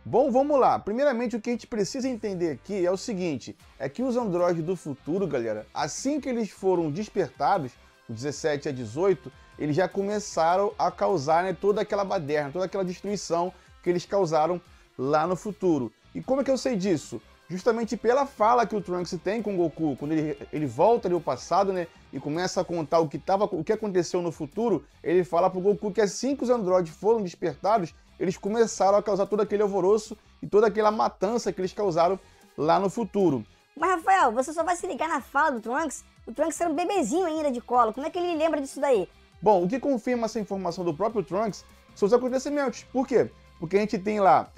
Bom, vamos lá. Primeiramente, o que a gente precisa entender aqui é o seguinte, é que os androides do futuro, galera, assim que eles foram despertados, do 17 a 18, eles já começaram a causar, né, toda aquela baderna, toda aquela destruição que eles causaram lá no futuro. E como é que eu sei disso? Justamente pela fala que o Trunks tem com o Goku, quando ele volta ali ao passado, né, e começa a contar o que aconteceu no futuro, ele fala pro Goku que assim que os androides foram despertados, eles começaram a causar todo aquele alvoroço e toda aquela matança que eles causaram lá no futuro. Mas, Rafael, você só vai se ligar na fala do Trunks? O Trunks era um bebezinho ainda de colo, como é que ele lembra disso daí? Bom, o que confirma essa informação do próprio Trunks são os acontecimentos. Por quê? Porque a gente tem lá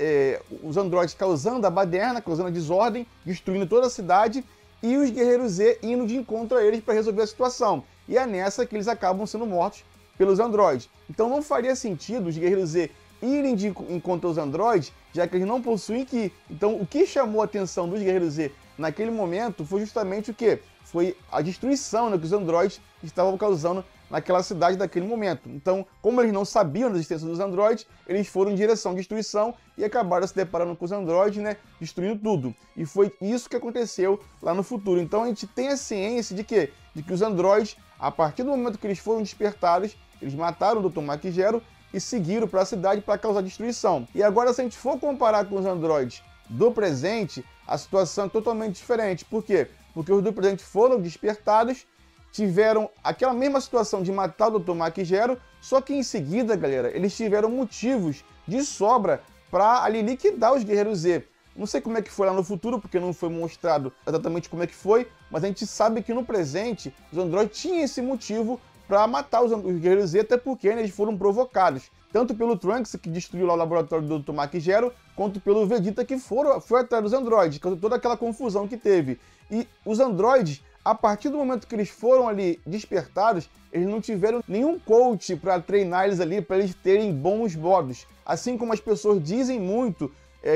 os androides causando a baderna, causando a desordem, destruindo toda a cidade, e os guerreiros Z indo de encontro a eles para resolver a situação. E é nessa que eles acabam sendo mortos pelos androides. Então não faria sentido os guerreiros Z irem de encontro aos androides, já que eles não possuem Ki. Então o que chamou a atenção dos guerreiros Z naquele momento foi justamente o quê? Foi a destruição, né, que os androides estavam causando naquela cidade daquele momento. Então, como eles não sabiam da existência dos androides, eles foram em direção à destruição e acabaram se deparando com os androides, né, destruindo tudo. E foi isso que aconteceu lá no futuro. Então a gente tem a ciência de quê? De que os androides, a partir do momento que eles foram despertados, eles mataram o Dr. Mach Zero e seguiram para a cidade para causar destruição. E agora, se a gente for comparar com os androides do presente, a situação é totalmente diferente. Por quê? Porque os do presente foram despertados, tiveram aquela mesma situação de matar o Dr. Mach Zero, só que em seguida, galera, eles tiveram motivos de sobra para ali liquidar os guerreiros Z. Não sei como é que foi lá no futuro, porque não foi mostrado exatamente como é que foi, mas a gente sabe que no presente os androides tinham esse motivo para matar os guerreiros Z, até porque, né, eles foram provocados. Tanto pelo Trunks, que destruiu lá o laboratório do Dr. Mach Zero, quanto pelo Vegeta, que foi atrás dos androides, causou toda aquela confusão que teve. E os androides, a partir do momento que eles foram ali despertados, eles não tiveram nenhum coach para treinar eles ali, para eles terem bons modos. Assim como as pessoas dizem muito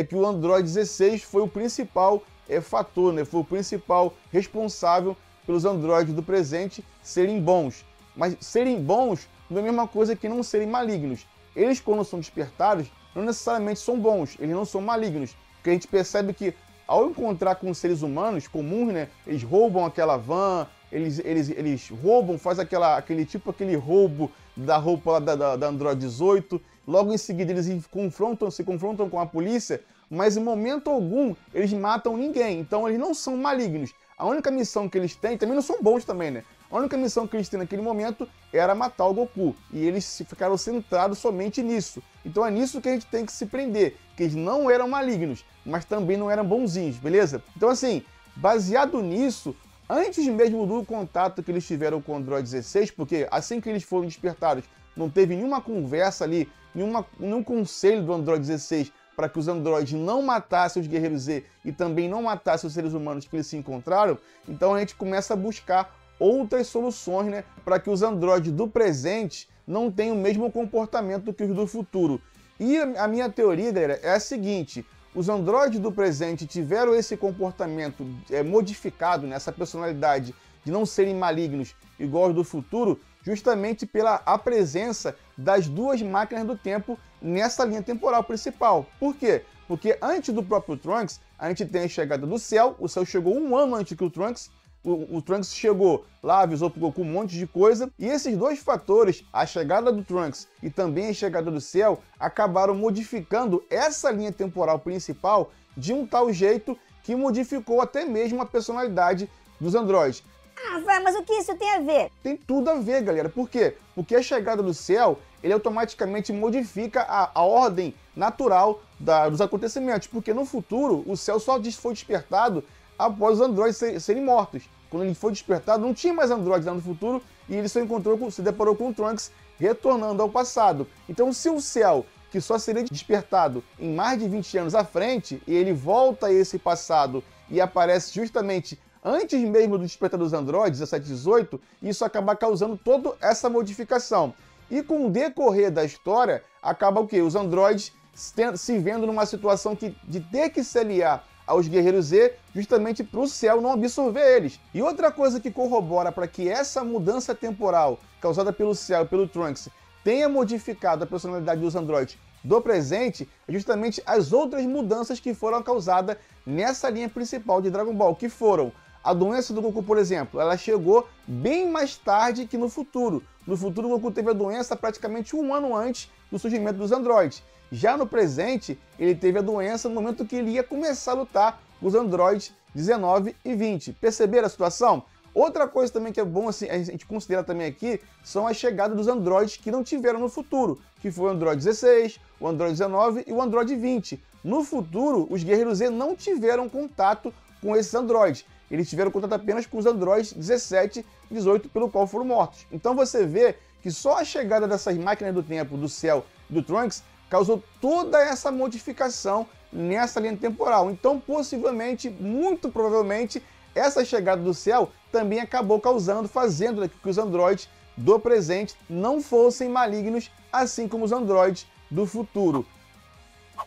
que o Android 16 foi o principal fator, né? Foi o principal responsável pelos androides do presente serem bons. Mas serem bons não é a mesma coisa que não serem malignos. Eles, quando são despertados, não necessariamente são bons, eles não são malignos. Porque a gente percebe que, ao encontrar com seres humanos comuns, né, eles roubam aquela van, eles roubam, faz aquele roubo da roupa lá da Android 18, logo em seguida eles se confrontam com a polícia, mas em momento algum eles matam ninguém, então eles não são malignos. A única missão que eles têm, também não são bons também, né? A única missão que eles têm naquele momento era matar o Goku. E eles ficaram centrados somente nisso. Então é nisso que a gente tem que se prender. Que eles não eram malignos, mas também não eram bonzinhos, beleza? Então assim, baseado nisso, antes mesmo do contato que eles tiveram com o Android 16, porque assim que eles foram despertados, não teve nenhuma conversa ali, nenhum conselho do Android 16 para que os androides não matassem os guerreiros Z e também não matassem os seres humanos que eles se encontraram, então a gente começa a buscar outras soluções, né, para que os androides do presente não tenham o mesmo comportamento que os do futuro. E a minha teoria, galera, é a seguinte: os androides do presente tiveram esse comportamento modificado, né, essa personalidade de não serem malignos igual os do futuro, justamente pela presença das duas máquinas do tempo nessa linha temporal principal. Por quê? Porque antes do próprio Trunks, a gente tem a chegada do Cell. O Cell chegou um ano antes que o Trunks. O Trunks chegou lá, avisou pro Goku um monte de coisa. E esses dois fatores, a chegada do Trunks e também a chegada do Cell, acabaram modificando essa linha temporal principal de um tal jeito que modificou até mesmo a personalidade dos androides. Ah, Rafael, mas o que isso tem a ver? Tem tudo a ver, galera. Por quê? Porque a chegada do Cell, ele automaticamente modifica a ordem natural dos acontecimentos. Porque no futuro, o Cell só foi despertado após os androides serem mortos. Quando ele foi despertado, não tinha mais androides lá no futuro e ele se deparou com o Trunks retornando ao passado. Então, se o Cell, que só seria despertado em mais de 20 anos à frente, e ele volta a esse passado e aparece justamente antes mesmo do despertar dos androides, 17 e 18, isso acaba causando toda essa modificação. E com o decorrer da história, acaba o quê? Os androides se vendo numa situação de ter que se aliar aos guerreiros Z, justamente para o Cell não absorver eles. E outra coisa que corrobora para que essa mudança temporal causada pelo Cell e pelo Trunks tenha modificado a personalidade dos androides do presente é justamente as outras mudanças que foram causadas nessa linha principal de Dragon Ball, que foram a doença do Goku, por exemplo, ela chegou bem mais tarde que no futuro. No futuro, o Goku teve a doença praticamente 1 ano antes do surgimento dos androides. Já no presente, ele teve a doença no momento que ele ia começar a lutar com os androides 19 e 20. Perceberam a situação? Outra coisa também que é bom assim, a gente considera também aqui são as chegadas dos androides que não tiveram no futuro, que foi o Android 16, o Android 19 e o Android 20. No futuro, os Guerreiros Z não tiveram contato com esses androides. Eles tiveram contato apenas com os androides 17 e 18, pelo qual foram mortos. Então você vê que só a chegada dessas máquinas do tempo, do Cell e do Trunks, causou toda essa modificação nessa linha temporal. Então, possivelmente, muito provavelmente, essa chegada do Cell também acabou fazendo que os androides do presente não fossem malignos, assim como os androides do futuro.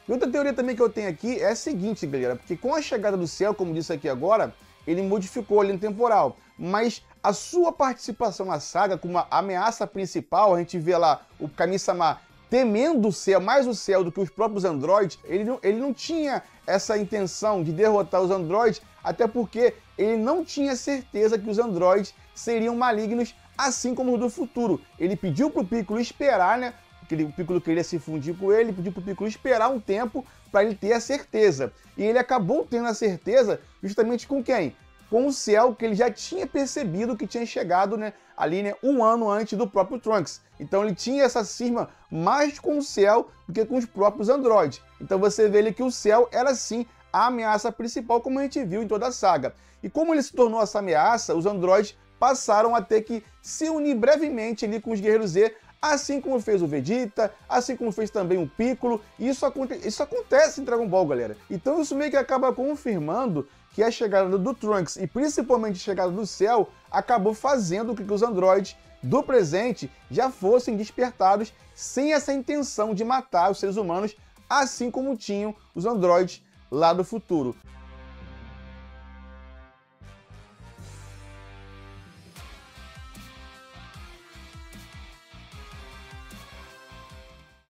E outra teoria também que eu tenho aqui é a seguinte, galera, porque com a chegada do Cell, como disse aqui agora, ele modificou a linha temporal, mas a sua participação na saga como uma ameaça principal, a gente vê lá o Kami-sama temendo o Cell, mais o Cell do que os próprios androides, ele não tinha essa intenção de derrotar os androides, até porque ele não tinha certeza que os androides seriam malignos, assim como os do futuro. Ele pediu pro Piccolo esperar, né? Porque o Piccolo queria se fundir com ele, pediu pro Piccolo esperar um tempo para ele ter a certeza. E ele acabou tendo a certeza justamente com quem? Com o Cell, que ele já tinha percebido que tinha chegado, né, ali, né, 1 ano antes do próprio Trunks. Então ele tinha essa cisma mais com o Cell do que com os próprios androides. Então você vê ali que o Cell era sim a ameaça principal, como a gente viu em toda a saga. E como ele se tornou essa ameaça, os androides passaram a ter que se unir brevemente ali com os Guerreiros Z, assim como fez o Vegeta, assim como fez também o Piccolo. E isso acontece em Dragon Ball, galera. Então isso meio que acaba confirmando que a chegada do Trunks e principalmente a chegada do Cell acabou fazendo com que os androides do presente já fossem despertados sem essa intenção de matar os seres humanos, assim como tinham os androides lá do futuro.